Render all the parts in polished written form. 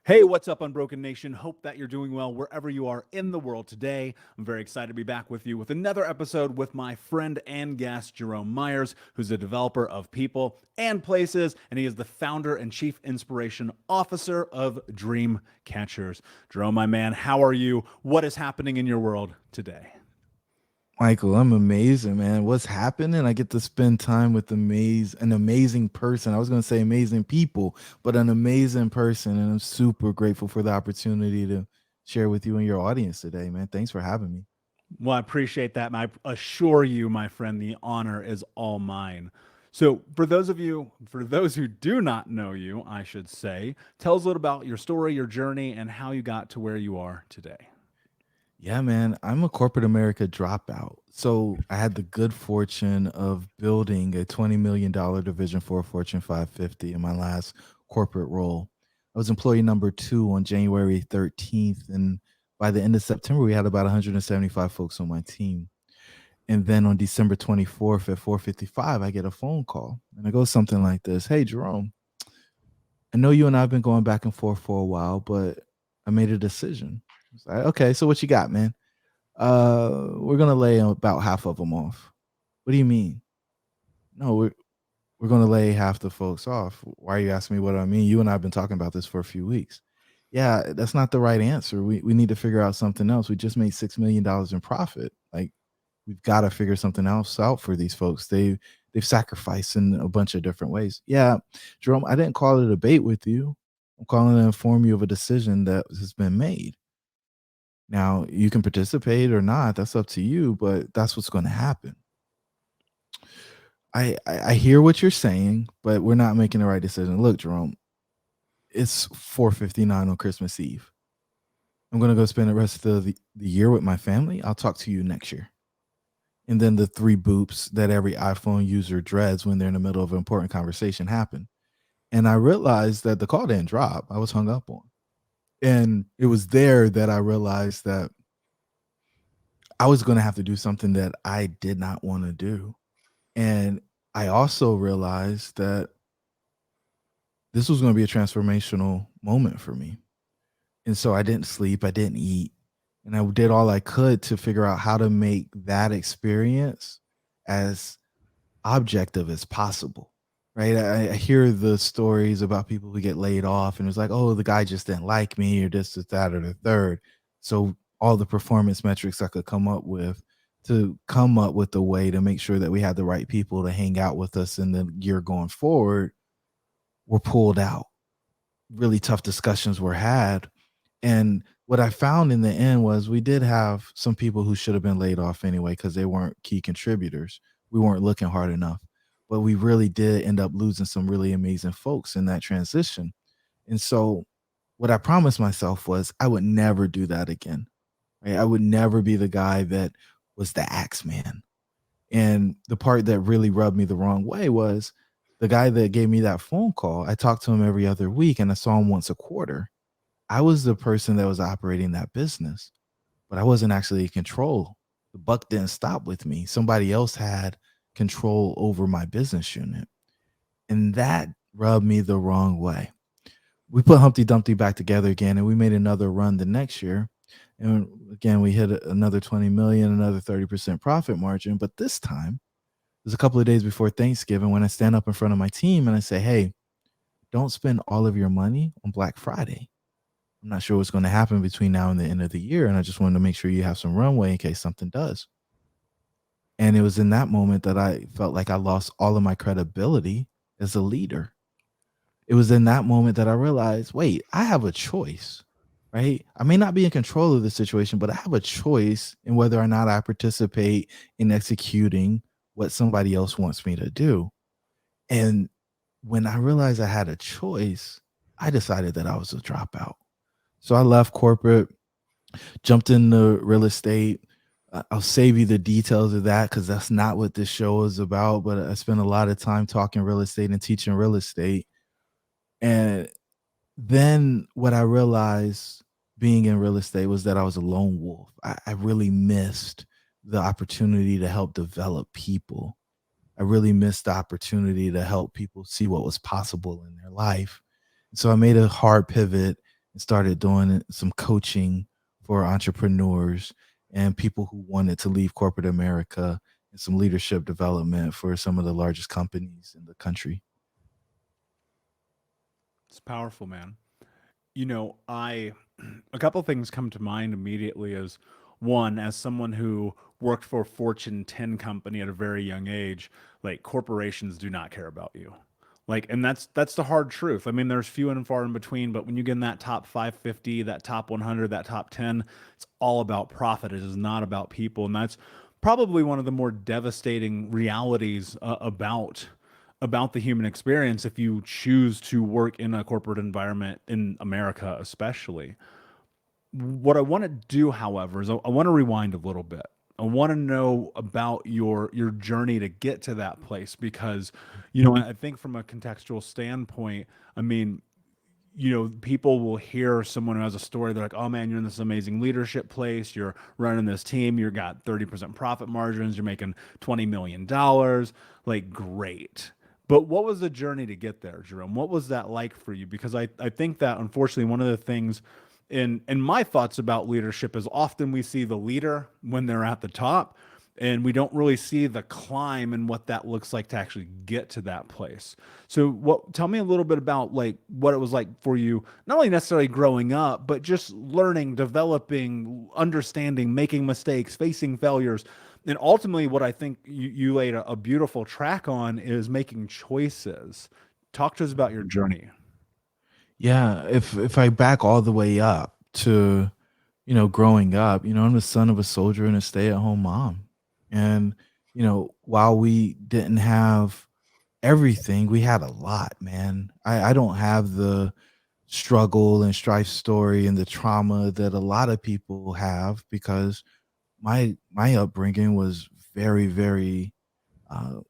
Hey, what's up, Unbroken Nation? Hope that you're doing well wherever you are in the world today. I'm very excited to be back with you with another episode with my friend and guest, Jerome Myers, who's a developer of people and places, and he is the founder and chief inspiration officer of Dream Catchers. Jerome, my man, how are you? What is happening in your world today? Michael, I'm amazing, man. What's happening? I get to spend time with an amazing person. I was going to say amazing people, but an amazing person. And I'm super grateful for the opportunity to share with you and your audience today, man. Thanks for having me. Well, I appreciate that. And I assure you, my friend, the honor is all mine. So, for those who do not know you, I should say, tell us a little about your story, your journey, and how you got to where you are today. Yeah, man. I'm a corporate America dropout. So I had the good fortune of building a $20 million division for a Fortune 550 in my last corporate role. I was employee number two on January 13th. And by the end of September, we had about 175 folks on my team. And then on December 24th at 4:55, I get a phone call. And it goes something like this: Hey, Jerome, I know you and I have been going back and forth for a while, but I made a decision. I was like, okay, so what you got, man? We're gonna lay about half of them off. What do you mean? No, we're gonna lay half the folks off. Why are you asking me what I mean? You and I have been talking about this for a few weeks. Yeah, that's not the right answer. We need to figure out something else. We just made $6 million in profit. Like, we've got to figure something else out for these folks. They've sacrificed in a bunch of different ways. Yeah, Jerome, I didn't call it a debate with you. I'm calling to inform you of a decision that has been made. Now, you can participate or not, that's up to you, but that's what's gonna happen. I hear what you're saying, but we're not making the right decision. Look, Jerome, it's 4:59 on Christmas Eve. I'm gonna go spend the rest of the year with my family. I'll talk to you next year. And then the 3 boops that every iPhone user dreads when they're in the middle of an important conversation happen. And I realized that the call didn't drop. I was hung up on. And it was there that I realized that I was gonna have to do something that I did not wanna do. And I also realized that this was going to be a transformational moment for me. And so I didn't sleep, I didn't eat, and I did all I could to figure out how to make that experience as objective as possible. Right? I hear the stories about people who get laid off, and it's like, oh, the guy just didn't like me, or this, or that, or the third. So all the performance metrics I could come up with to come up with a way to make sure that we had the right people to hang out with us in the year going forward were pulled out. Really tough discussions were had. And what I found in the end was we did have some people who should have been laid off anyway because they weren't key contributors. We weren't looking hard enough. But we really did end up losing some really amazing folks in that transition. And so what I promised myself was I would never do that again. Right? I would never be the guy that was the axe man. And the part that really rubbed me the wrong way was the guy that gave me that phone call. I talked to him every other week and I saw him once a quarter. I was the person that was operating that business, but I wasn't actually in control. The buck didn't stop with me. Somebody else had control over my business unit. And that rubbed me the wrong way. We put Humpty Dumpty back together again and we made another run the next year. And again, we hit another 20 million, another 30% profit margin. But this time, it was a couple of days before Thanksgiving when I stand up in front of my team and I say, hey, don't spend all of your money on Black Friday. I'm not sure what's going to happen between now and the end of the year. And I just wanted to make sure you have some runway in case something does. And it was in that moment that I felt like I lost all of my credibility as a leader. It was in that moment that I realized, wait, I have a choice, right? I may not be in control of the situation, but I have a choice in whether or not I participate in executing what somebody else wants me to do. And when I realized I had a choice, I decided that I was a dropout. So I left corporate, jumped into real estate. I'll save you the details of that because that's not what this show is about. But I spent a lot of time talking real estate and teaching real estate. And then what I realized being in real estate was that I was a lone wolf. I really missed the opportunity to help develop people. I really missed the opportunity to help people see what was possible in their life. So I made a hard pivot and started doing some coaching for entrepreneurs and people who wanted to leave corporate America, and some leadership development for some of the largest companies in the country. It's powerful, man. I a couple things come to mind immediately as one, as someone who worked for a Fortune 10 company at a very young age, like corporations do not care about you. Like, and that's the hard truth. I mean, there's few and far in between, but when you get in that top 550, that top 100, that top 10, it's all about profit. It is not about people, and that's probably one of the more devastating realities about the human experience if you choose to work in a corporate environment in America, especially. What I want to do, however, is I want to rewind a little bit. I want to know about your journey to get to that place because, I think from a contextual standpoint, I mean, people will hear someone who has a story. They're like, "Oh man, you're in this amazing leadership place. You're running this team. You got 30% profit margins. You're making $20 million. Like, great." But what was the journey to get there, Jerome? What was that like for you? Because I think that unfortunately one of the things in my thoughts about leadership is often we see the leader when they're at the top, and we don't really see the climb and what that looks like to actually get to that place. So tell me a little bit about like what it was like for you, not only necessarily growing up, but just learning, developing, understanding, making mistakes, facing failures. And ultimately what I think you laid a beautiful track on is making choices. Talk to us about your journey. Yeah, if I back all the way up to, growing up, I'm the son of a soldier and a stay-at-home mom. And, while we didn't have everything, we had a lot, man. I don't have the struggle and strife story and the trauma that a lot of people have, because my upbringing was very, very, uh,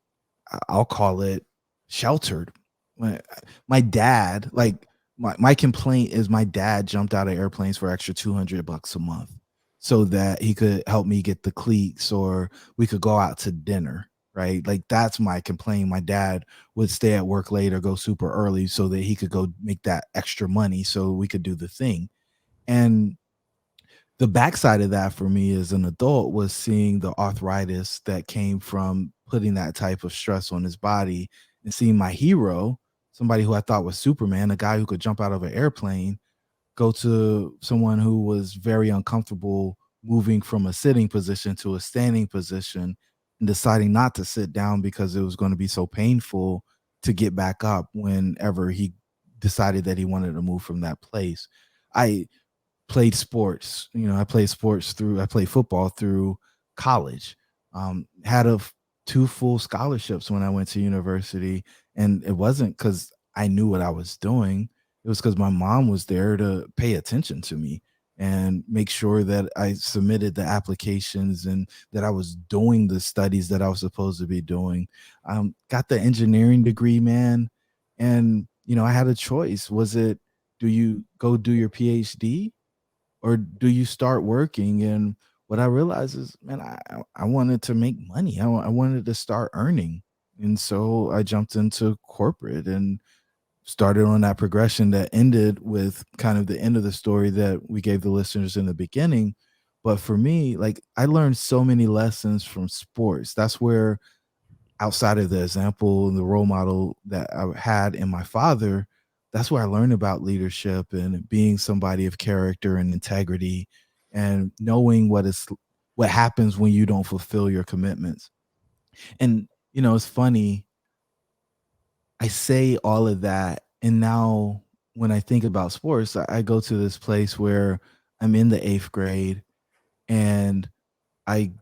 I'll call it sheltered. My my dad, like my complaint is my dad jumped out of airplanes for extra $200 a month so that he could help me get the cleats or we could go out to dinner, right? Like that's my complaint. My dad would stay at work late or go super early so that he could go make that extra money so we could do the thing. And the backside of that for me as an adult was seeing the arthritis that came from putting that type of stress on his body, and seeing my hero, somebody who I thought was Superman, a guy who could jump out of an airplane, go to someone who was very uncomfortable moving from a sitting position to a standing position and deciding not to sit down because it was going to be so painful to get back up whenever he decided that he wanted to move from that place. I played sports. I played football through college. Had two full scholarships when I went to university, and it wasn't because I knew what I was doing. It was because my mom was there to pay attention to me and make sure that I submitted the applications and that I was doing the studies that I was supposed to be doing. Got the engineering degree, man, and I had a choice. Was it, do you go do your PhD or do you start working? And what I realized is, man, I wanted to make money. I wanted to start earning. And so I jumped into corporate and started on that progression that ended with kind of the end of the story that we gave the listeners in the beginning. But for me, like, I learned so many lessons from sports. That's where, outside of the example and the role model that I had in my father, that's where I learned about leadership and being somebody of character and integrity, and knowing what happens when you don't fulfill your commitments. And it's funny, I say all of that, and now when I think about sports, I go to this place where I'm in the 8th grade, and I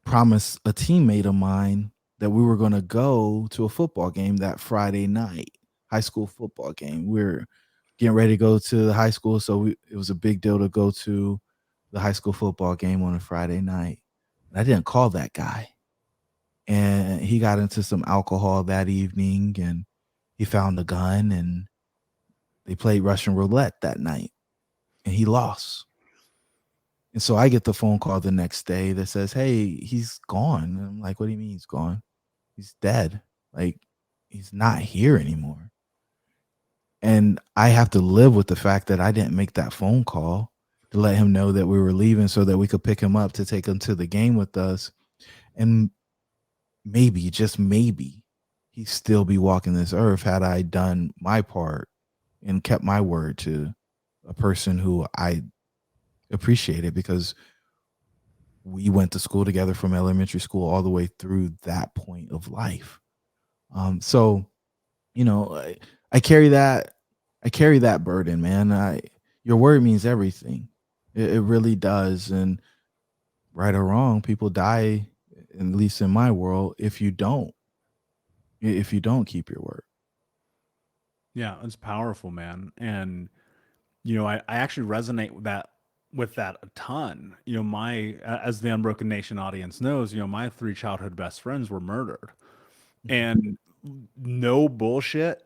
promised a teammate of mine that we were going to go to a football game that Friday night, high school football game. We're getting ready to go to the high school, so it was a big deal to go to the high school football game on a Friday night. And I didn't call that guy, and he got into some alcohol that evening, and he found a gun, and they played Russian roulette that night, and he lost. And so I get the phone call the next day that says, "Hey, he's gone." And I'm like, "What do you mean he's gone? He's dead. Like, he's not here anymore." And I have to live with the fact that I didn't make that phone call to let him know that we were leaving so that we could pick him up to take him to the game with us. And maybe, just maybe, he'd still be walking this earth had I done my part and kept my word to a person who I appreciated, because we went to school together from elementary school all the way through that point of life. So, you know, I carry that, I carry that burden, man. Your word means everything. It really does. And right or wrong, people die, at least in my world, if you don't keep your word. Yeah, it's powerful, man. And I actually resonate with that a ton. As the Unbroken Nation audience knows, my three childhood best friends were murdered. And no bullshit.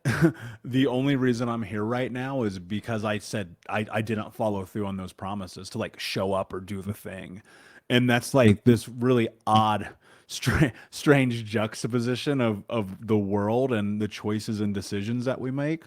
The only reason I'm here right now is because I said I didn't follow through on those promises to like show up or do the thing. And that's like this really odd, strange juxtaposition of the world and the choices and decisions that we make.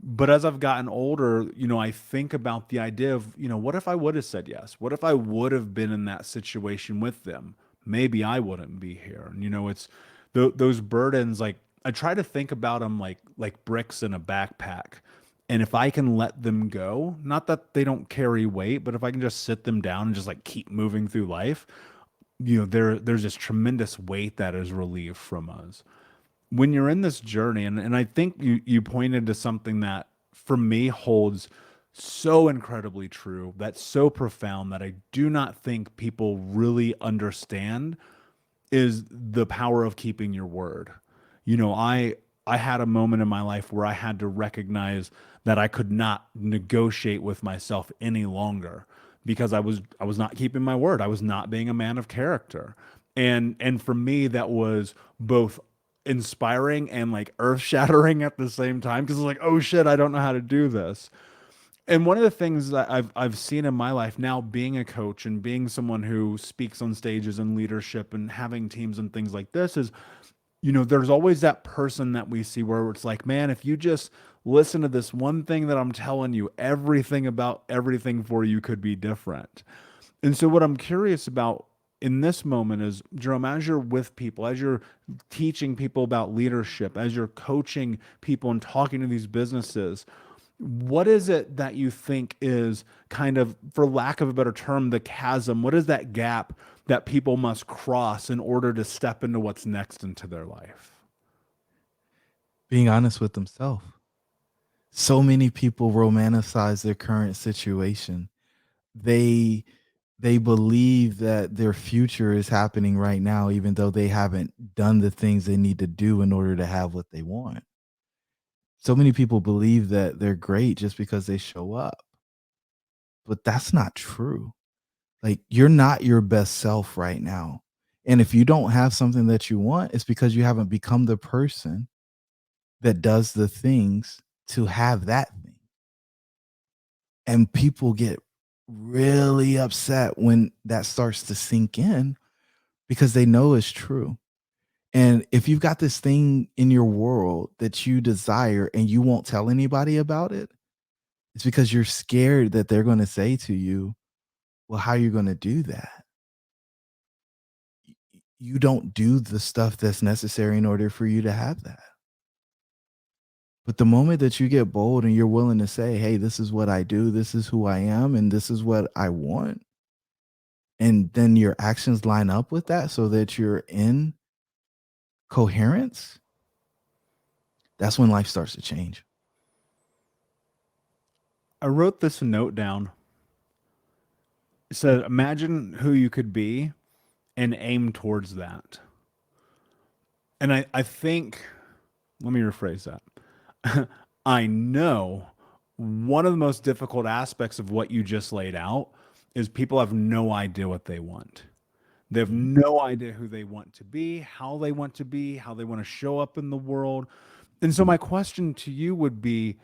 But as I've gotten older, I think about the idea of, what if I would have said yes? What if I would have been in that situation with them? Maybe I wouldn't be here. And it's those burdens. Like I try to think about them like bricks in a backpack. And if I can let them go, not that they don't carry weight, but if I can just sit them down and just like keep moving through life, there's this tremendous weight that is relieved from us when you're in this journey. And I think you pointed to something that for me holds so incredibly true, that's so profound, that I do not think people really understand, is the power of keeping your word. I had a moment in my life where I had to recognize that I could not negotiate with myself any longer because I was not keeping my word. I was not being a man of character. And for me that was both inspiring and like earth-shattering at the same time, because it's like, oh shit, I don't know how to do this. And one of the things that I've seen in my life now, being a coach and being someone who speaks on stages and leadership and having teams and things like this, is there's always that person that we see where it's like, man, if you just listen to this one thing that I'm telling you, everything about everything for you could be different. And so, what I'm curious about in this moment is, Jerome, as you're with people, as you're teaching people about leadership, as you're coaching people and talking to these businesses, what is it that you think is kind of, for lack of a better term, the chasm? What is that gap that people must cross in order to step into what's next into their life? Being honest with themselves. So many people romanticize their current situation. They they believe that their future is happening right now, even though they haven't done the things they need to do in order to have what they want. So many people believe that they're great just because they show up, but that's not true. Like, you're not your best self right now. And if you don't have something that you want, it's because you haven't become the person that does the things to have that thing. And people get really upset when that starts to sink in, because they know it's true. And if you've got this thing in your world that you desire and you won't tell anybody about it, it's because you're scared that they're going to say to you, well, how are you going to do that? You don't do the stuff that's necessary in order for you to have that. But the moment that you get bold and you're willing to say, hey, this is what I do, this is who I am, and this is what I want, and then your actions line up with that so that you're in coherence, that's when life starts to change. I wrote this note down. It said, imagine who you could be and aim towards that. And I think, let me rephrase that. I know one of the most difficult aspects of what you just laid out is people have no idea what they want. They have Mhm. no idea who they want to be, how they want to be, how they want to show up in the world. And so, my question to you would be,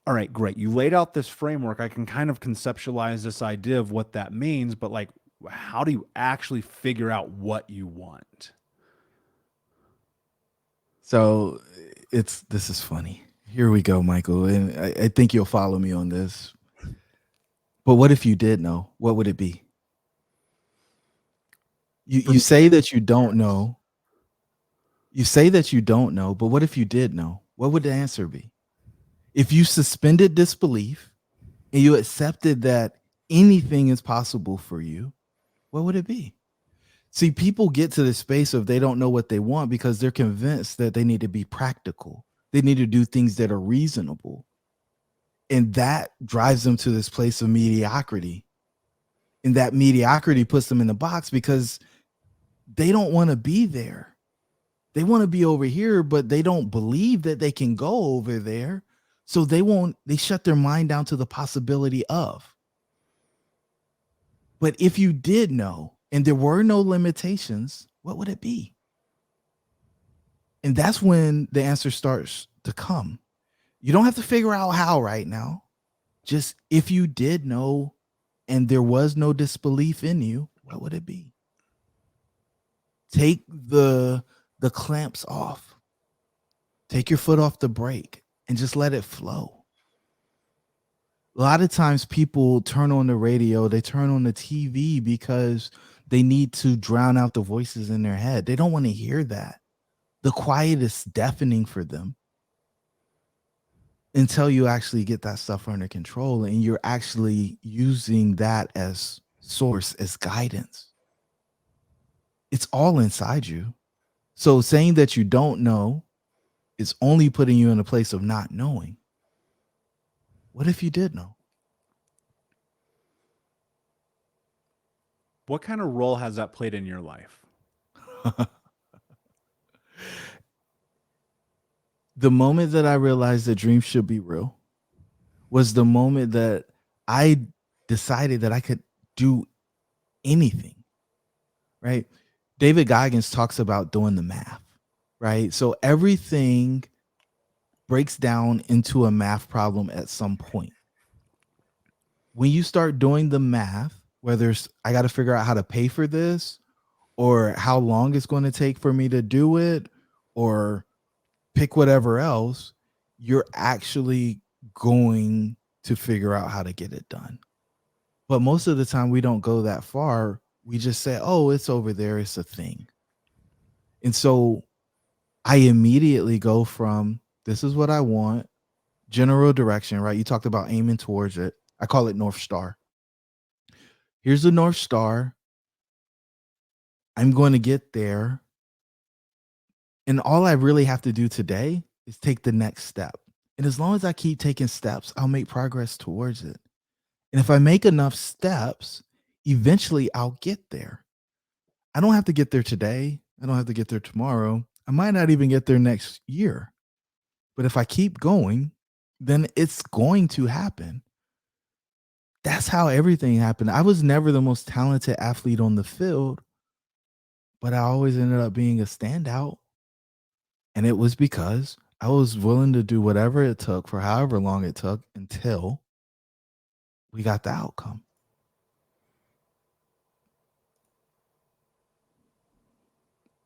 all right, great. You laid out this framework. I can kind of conceptualize this idea of what that means, but like, how do you actually figure out what you want? So it's this is funny. Here we go, Michael. And I think you'll follow me on this. But what if you did know? What would it be? You For you say me, that you don't yes. know. You say that you don't know, but what if you did know? What would the answer be? If you suspended disbelief and you accepted that anything is possible for you, what would it be? See, people get to the space of they don't know what they want because they're convinced that they need to be practical. They need to do things that are reasonable. And that drives them to this place of mediocrity. And that mediocrity puts them in the box because they don't want to be there. They want to be over here, but they don't believe that they can go over there. So they shut their mind down to the possibility of. But if you did know and there were no limitations, what would it be? And that's when the answer starts to come. You don't have to figure out how right now. Just if you did know and there was no disbelief in you, what would it be? Take the clamps off. Take your foot off the brake and just let it flow. A lot of times people turn on the radio, they turn on the TV because they need to drown out the voices in their head. They don't want to hear that. The quiet is deafening for them until you actually get that stuff under control and you're actually using that as source, as guidance. It's all inside you. So saying that you don't know is only putting you in a place of not knowing. What if you did know? What kind of role has that played in your life? The moment that I realized that dreams should be real was the moment that I decided that I could do anything, right? David Goggins talks about doing the math, right? So everything breaks down into a math problem at some point. When you start doing the math, whether it's I got to figure out how to pay for this or how long it's going to take for me to do it or pick whatever else, you're actually going to figure out how to get it done. But most of the time, we don't go that far. We just say, oh, it's over there. It's a thing. And so I immediately go from this is what I want, general direction, right? You talked about aiming towards it. I call it North Star. Here's the North Star. I'm going to get there. And all I really have to do today is take the next step. And as long as I keep taking steps, I'll make progress towards it. And if I make enough steps, eventually I'll get there. I don't have to get there today. I don't have to get there tomorrow. I might not even get there next year. But if I keep going, then it's going to happen. That's how everything happened. I was never the most talented athlete on the field, but I always ended up being a standout. And it was because I was willing to do whatever it took for however long it took until we got the outcome.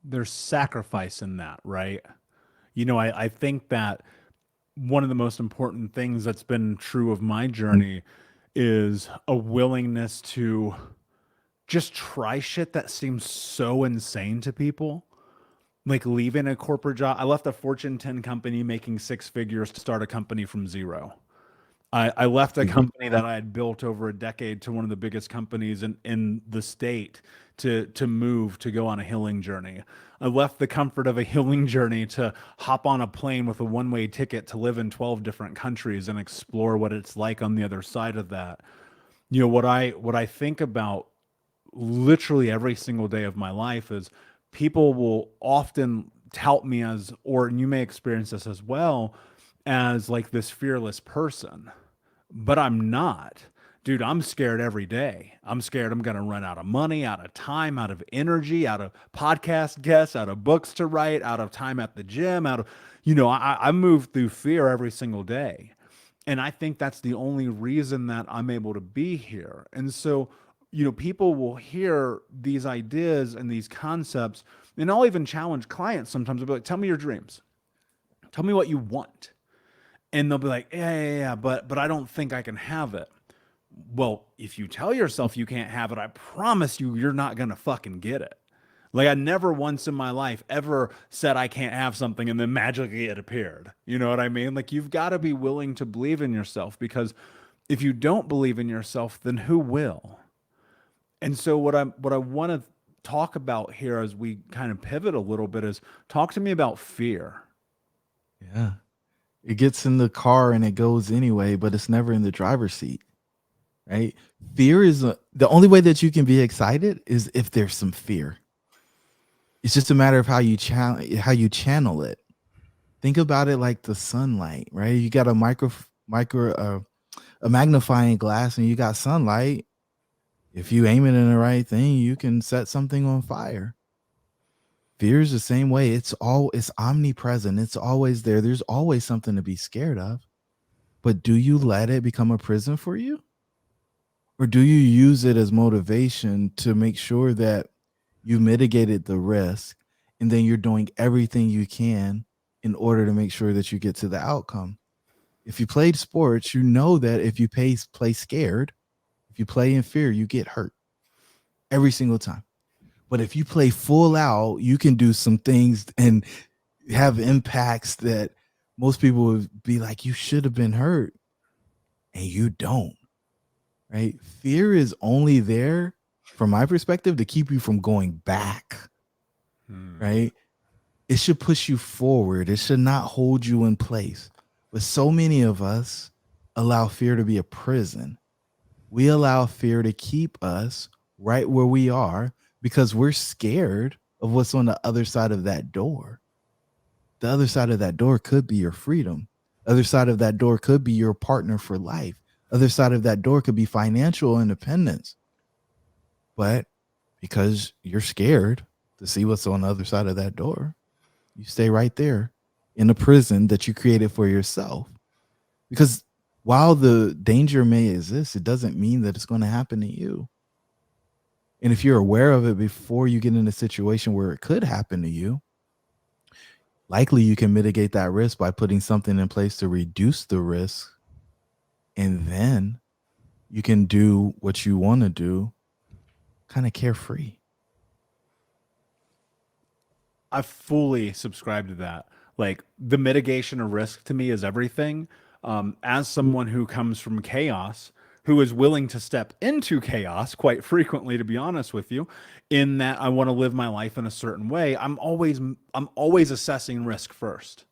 There's sacrifice in that, right? I think that one of the most important things that's been true of my journey is a willingness to just try shit that seems so insane to people. Like leaving a corporate job. I left a Fortune 10 company making six figures to start a company from zero. I left a company that I had built over a decade to one of the biggest companies in the state to move to go on a healing journey. I left the comfort of a healing journey to hop on a plane with a one-way ticket to live in 12 different countries and explore what it's like on the other side of that. What I think about literally every single day of my life is people will often tout me as, or and you may experience this as well, as like this fearless person. But I'm not. Dude, I'm scared every day. I'm scared I'm going to run out of money, out of time, out of energy, out of podcast guests, out of books to write, out of time at the gym, out of, I move through fear every single day. And I think that's the only reason that I'm able to be here. And so, people will hear these ideas and these concepts, and I'll even challenge clients sometimes. I'll be like, tell me your dreams. Tell me what you want. And they'll be like, yeah, but I don't think I can have it. Well, if you tell yourself you can't have it, I promise you, you're not gonna fucking get it. Like I never once in my life ever said I can't have something and then magically it appeared. You know what I mean? Like you've got to be willing to believe in yourself because if you don't believe in yourself, then who will? And so what I want to talk about here as we kind of pivot a little bit is talk to me about fear. Yeah. It gets in the car and it goes anyway, but it's never in the driver's seat, right? Fear is the only way that you can be excited is if there's some fear. It's just a matter of how you channel it. Think about it like the sunlight, right? You got a a magnifying glass and you got sunlight. If you aim it in the right thing, you can set something on fire. Fear is the same way. It's omnipresent. It's always there. There's always something to be scared of. But do you let it become a prison for you? Or do you use it as motivation to make sure that you mitigated the risk and then you're doing everything you can in order to make sure that you get to the outcome? If you played sports, you know that if you play scared, if you play in fear, you get hurt every single time. But if you play full out, you can do some things and have impacts that most people would be like, you should have been hurt, and you don't, right? Fear is only there, from my perspective, to keep you from going back, Hmm. right? It should push you forward. It should not hold you in place. But so many of us allow fear to be a prison. We allow fear to keep us right where we are because we're scared of what's on the other side of that door. The other side of that door could be your freedom. Other side of that door could be your partner for life. Other side of that door could be financial independence. But because you're scared to see what's on the other side of that door, you stay right there in a prison that you created for yourself. Because while the danger may exist, it doesn't mean that it's going to happen to you. And if you're aware of it before you get in a situation where it could happen to you, likely you can mitigate that risk by putting something in place to reduce the risk. And then you can do what you want to do kind of carefree. I fully subscribe to that. Like the mitigation of risk to me is everything. As someone who comes from chaos, who is willing to step into chaos quite frequently, to be honest with you, in that I want to live my life in a certain way, I'm always assessing risk first.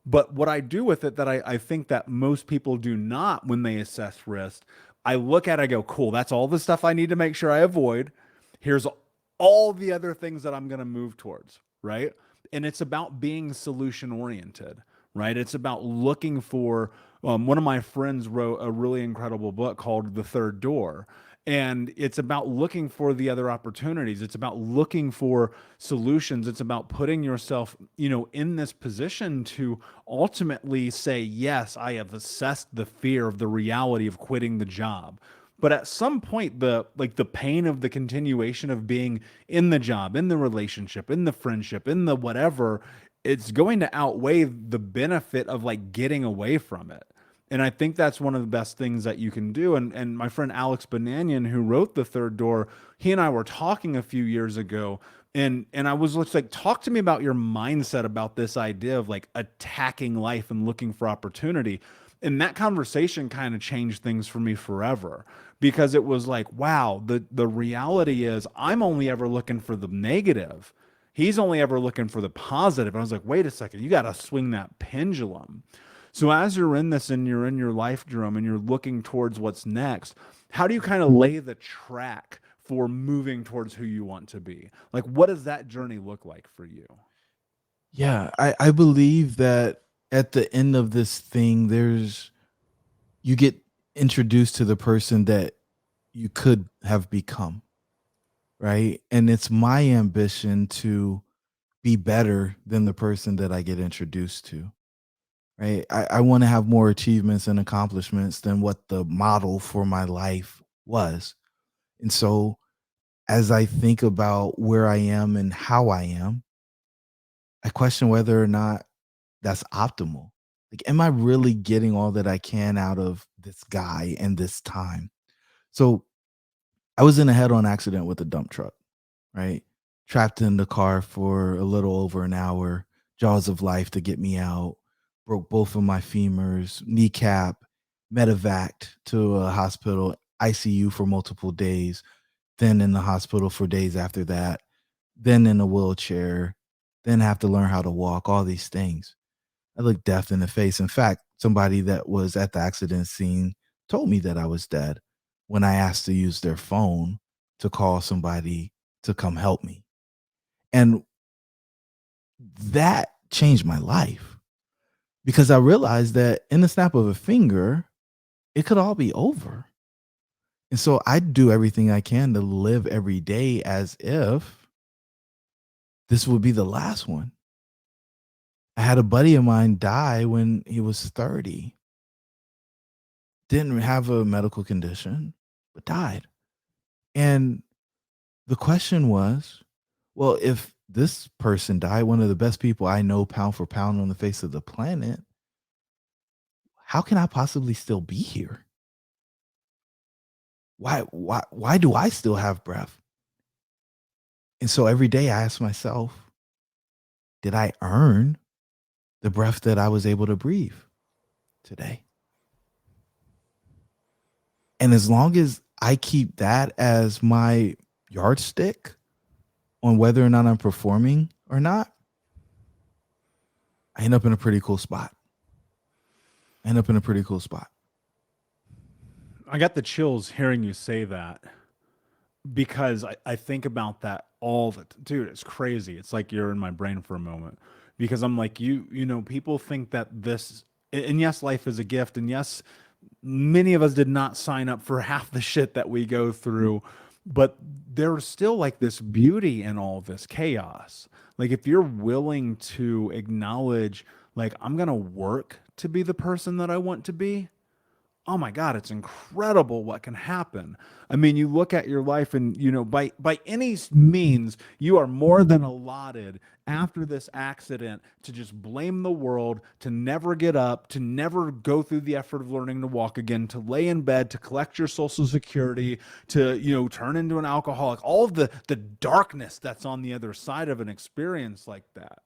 But what I do with it that I think that most people do not when they assess risk, I look at it, I go, cool, that's all the stuff I need to make sure I avoid. Here's all the other things that I'm going to move towards, right? And it's about being solution oriented, right? It's about looking for. One of my friends wrote a really incredible book called The Third Door. And it's about looking for the other opportunities. It's about looking for solutions. It's about putting yourself, in this position to ultimately say, yes, I have assessed the fear of the reality of quitting the job. But at some point, the pain of the continuation of being in the job, in the relationship, in the friendship, in the whatever, it's going to outweigh the benefit of like getting away from it. And I think that's one of the best things that you can do. And my friend Alex Bananian, who wrote The Third Door, he and I were talking a few years ago, and I was just like, talk to me about your mindset about this idea of like attacking life and looking for opportunity. And that conversation kind of changed things for me forever because it was like, wow, the reality is I'm only ever looking for the negative. He's only ever looking for the positive. And I was like, wait a second, you got to swing that pendulum. So as you're in this and you're in your life, Jerome, and you're looking towards what's next, how do you kind of lay the track for moving towards who you want to be? Like, what does that journey look like for you? Yeah, I believe that at the end of this thing, you get introduced to the person that you could have become, right? And it's my ambition to be better than the person that I get introduced to, right? I want to have more achievements and accomplishments than what the model for my life was. And so as I think about where I am and how I am, I question whether or not that's optimal. Like, am I really getting all that I can out of this guy and this time? So I was in a head-on accident with a dump truck, right? Trapped in the car for a little over an hour, jaws of life to get me out, broke both of my femurs, kneecap, medevaced to a hospital, ICU for multiple days, then in the hospital for days after that, then in a wheelchair, then have to learn how to walk, all these things. I looked death in the face. In fact, somebody that was at the accident scene told me that I was dead when I asked to use their phone to call somebody to come help me. And that changed my life because I realized that in the snap of a finger, it could all be over. And so I do everything I can to live every day as if this would be the last one. I had a buddy of mine die when he was 30. Didn't have a medical condition, but died. And the question was, well, if this person died, one of the best people I know pound for pound on the face of the planet, how can I possibly still be here? Why do I still have breath? And so every day I ask myself, did I earn the breath that I was able to breathe today? And as long as I keep that as my yardstick on whether or not I'm performing or not, I end up in a pretty cool spot. I got the chills hearing you say that because I think about that all the dude, it's crazy. It's like you're in my brain for a moment because I'm like, you know, people think that this, and yes, life is a gift. And yes, many of us did not sign up for half the shit that we go through, but there's still like this beauty in all this chaos. Like if you're willing to acknowledge, like, I'm going to work to be the person that I want to be, oh my God, it's incredible what can happen. I mean, you look at your life and, you know, by any means, you are more than allotted after this accident to just blame the world, to never get up, to never go through the effort of learning to walk again, to lay in bed, to collect your social security, to, you know, turn into an alcoholic, all of the darkness that's on the other side of an experience like that.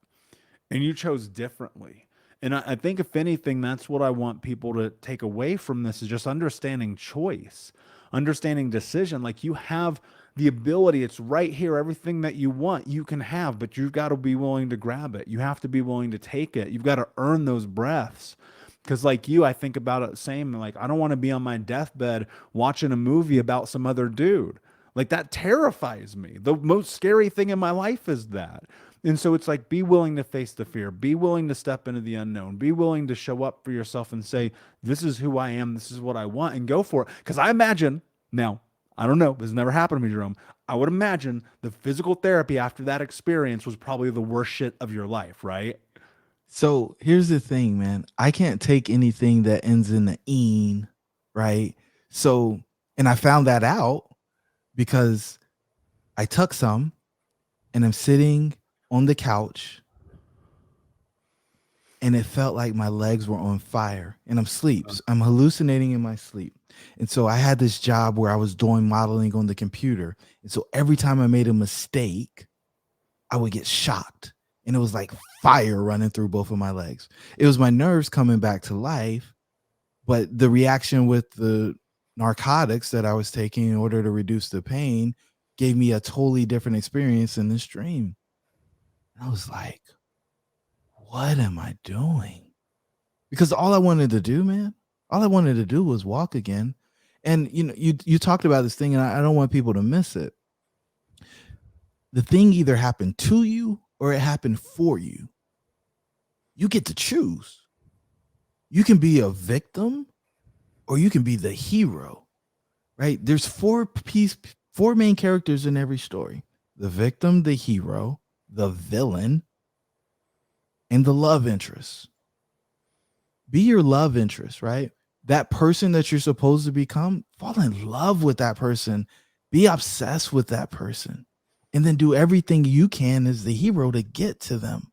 And you chose differently. And I think if anything, that's what I want people to take away from this is just understanding choice, understanding decision. Like you have the ability, it's right here. Everything that you want, you can have, but you've got to be willing to grab it. You have to be willing to take it. You've got to earn those breaths. Because like you, I think about it same. Like I don't want to be on my deathbed watching a movie about some other dude. Like that terrifies me. The most scary thing in my life is that. And so it's like be willing to face the fear, be willing to step into the unknown, be willing to show up for yourself and say, this is who I am, this is what I want, and go for it. Because I imagine, now, I don't know, this has never happened to me, Jerome. I would imagine the physical therapy after that experience was probably the worst shit of your life, right? So here's the thing, man. I can't take anything that ends in the "een," right? So, and I found that out because I took some and I'm sitting on the couch and it felt like my legs were on fire and I'm hallucinating in my sleep. And so I had this job where I was doing modeling on the computer. And so every time I made a mistake, I would get shocked. And it was like fire running through both of my legs. It was my nerves coming back to life, but the reaction with the narcotics that I was taking in order to reduce the pain gave me a totally different experience in this dream. And I was like, what am I doing? Because all I wanted to do, man, all I wanted to do was walk again. And you know, you talked about this thing, and I don't want people to miss it. The thing either happened to you or it happened for you. You get to choose. You can be a victim or you can be the hero, right? There's four main characters in every story: the victim, the hero, the villain, and the love interest. Be your love interest, right? That person that you're supposed to become, fall in love with that person, be obsessed with that person, and then do everything you can as the hero to get to them.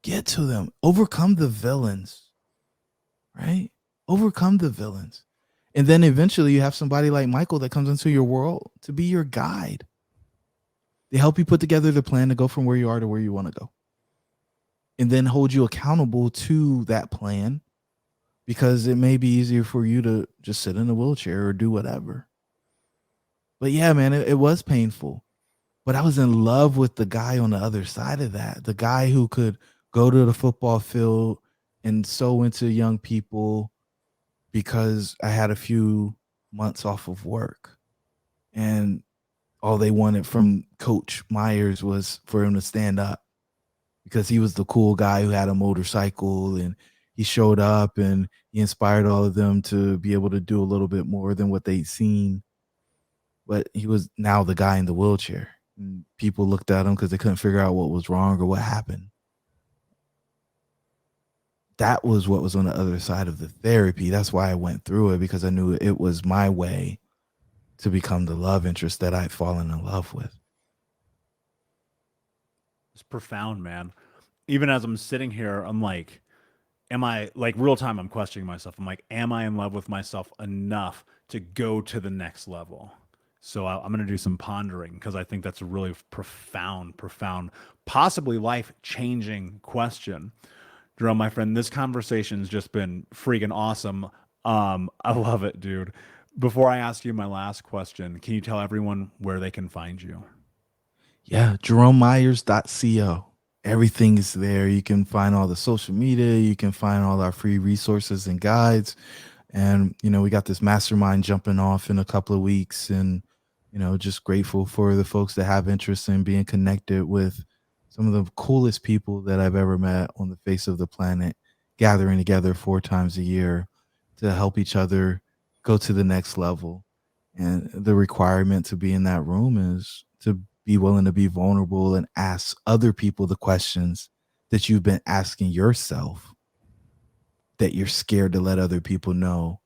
Get to them. Overcome the villains, right? Overcome the villains. And then eventually you have somebody like Michael that comes into your world to be your guide. They help you put together the plan to go from where you are to where you want to go. And then hold you accountable to that plan, because it may be easier for you to just sit in a wheelchair or do whatever. But yeah, man, it was painful. But I was in love with the guy on the other side of that, the guy who could go to the football field and sow into young people because I had a few months off of work. And all they wanted from Coach Myers was for him to stand up, because he was the cool guy who had a motorcycle, and he showed up and he inspired all of them to be able to do a little bit more than what they'd seen. But he was now the guy in the wheelchair. And people looked at him because they couldn't figure out what was wrong or what happened. That was what was on the other side of the therapy. That's why I went through it, because I knew it was my way to become the love interest that I'd fallen in love with. It's profound, man. Even as I'm sitting here, I'm like, am I like real time? I'm questioning myself. I'm like, am I in love with myself enough to go to the next level? So I'm going to do some pondering, because I think that's a really profound, possibly life changing question. Jerome, my friend, this conversation's just been freaking awesome. I love it, dude. Before I ask you my last question, can you tell everyone where they can find you? Yeah, jeromemyers.co. Everything is there. You can find all the social media, you can find all our free resources and guides. And, we got this mastermind jumping off in a couple of weeks. And, just grateful for the folks that have interest in being connected with some of the coolest people that I've ever met on the face of the planet, gathering together 4 times a year to help each other go to the next level. And the requirement to be in that room is to be willing to be vulnerable and ask other people the questions that you've been asking yourself, that you're scared to let other people know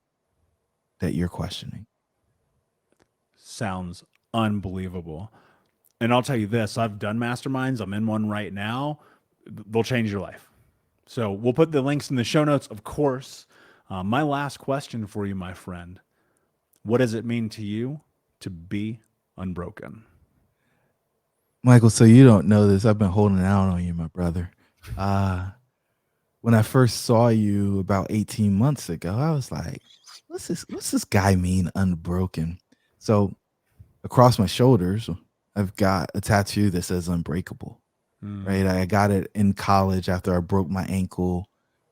that you're questioning. Sounds unbelievable. And I'll tell you this, I've done masterminds. I'm in one right now. They'll change your life. So we'll put the links in the show notes, of course. My last question for you, my friend. What does it mean to you to be unbroken? Michael, so you don't know this. I've been holding out on you, my brother. Uh, when I first saw you about 18 months ago, I was like, what's this guy mean, unbroken? So across my shoulders, I've got a tattoo that says unbreakable. Right. Mm, I got it in college after I broke my ankle,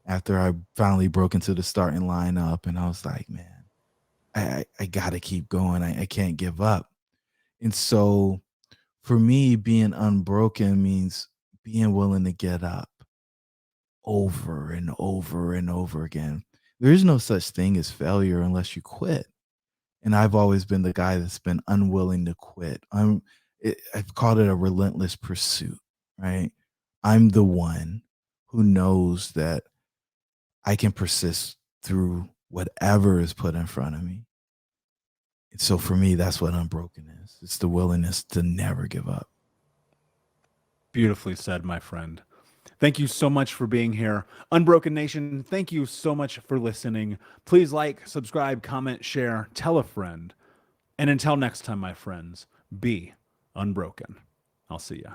after I finally broke into the starting lineup. And I was like, man, I got to keep going. I can't give up. And so for me, being unbroken means being willing to get up over and over and over again. There is no such thing as failure unless you quit. And I've always been the guy that's been unwilling to quit. I've called it a relentless pursuit, right? I'm the one who knows that I can persist through whatever is put in front of me. And so for me, that's what unbroken is. It's the willingness to never give up. beautifully said, my friend. Thank you so much for being here. Unbroken Nation, thank you so much for listening. Please like, subscribe, comment, share, tell a friend. And until next time, my friends, be unbroken. I'll see ya.